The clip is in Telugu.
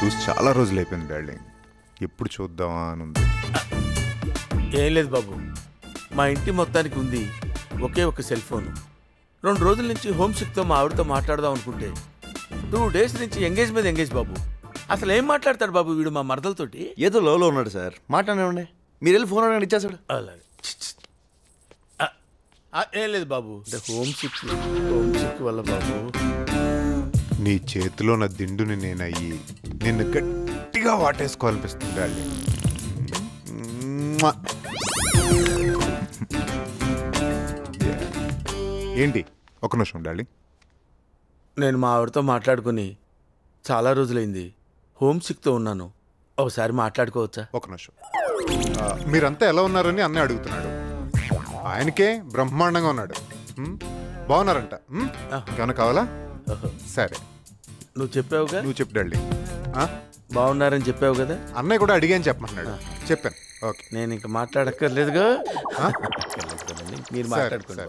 చూసి చాలా రోజులు అయిపోయింది డార్లింగ్. ఎప్పుడు చూద్దామా అని ఉంది. ఏం లేదు బాబు, మా ఇంటి మొత్తానికి ఉంది ఒకే ఒక సెల్ ఫోను. 2 రోజుల నుంచి హోమ్ సిక్తో మా ఆవిడతో మాట్లాడదాం అనుకుంటే 2 డేస్ నుంచి ఎంగేజ్ మీద ఎంగేజ్ బాబు. అసలు ఏం మాట్లాడతాడు బాబు వీడు మా మరదలతోటి? ఏదో లోలో ఉన్నాడు సార్, మాట్లాడండి. మీరు వెళ్ళి ఫోన్ అడగండి, ఇచ్చేసాడు. అలాగే. ఏం లేదు బాబు, హోమ్ సిక్ వల్ల బాబు. నీ చేతిలో నా దిండుని నేనయ్యి నిన్ను గట్టిగా వాటేసుకోవాలనిపిస్తుంది డార్లింగ్. ఏంటి ఒక నిమిషం డార్లింగ్. నేను మా ఆవిడతో మాట్లాడుకుని చాలా రోజులైంది. హోమ్ సిక్తో ఉన్నాను. ఒకసారి మాట్లాడుకోవచ్చా? ఒక నిమిషం. మీరంతా ఎలా ఉన్నారని అన్నయ్య అడుగుతున్నాడు. ఆయనకే బ్రహ్మాండంగా ఉన్నాడు. బాగున్నారంట. ఏమన్నా కావాలా? సరే నువ్వు చెప్పావుగా. నువ్వు చెప్పు డార్లింగ్. బాగున్నారని చెప్పావు కదా. అన్నయ్య కూడా అడిగాని చెప్పమంటున్నాడు. చెప్పాను. ఓకే, నేను ఇంకా మాట్లాడక్కర్లేదుగా. మీరు మాట్లాడుకోండి.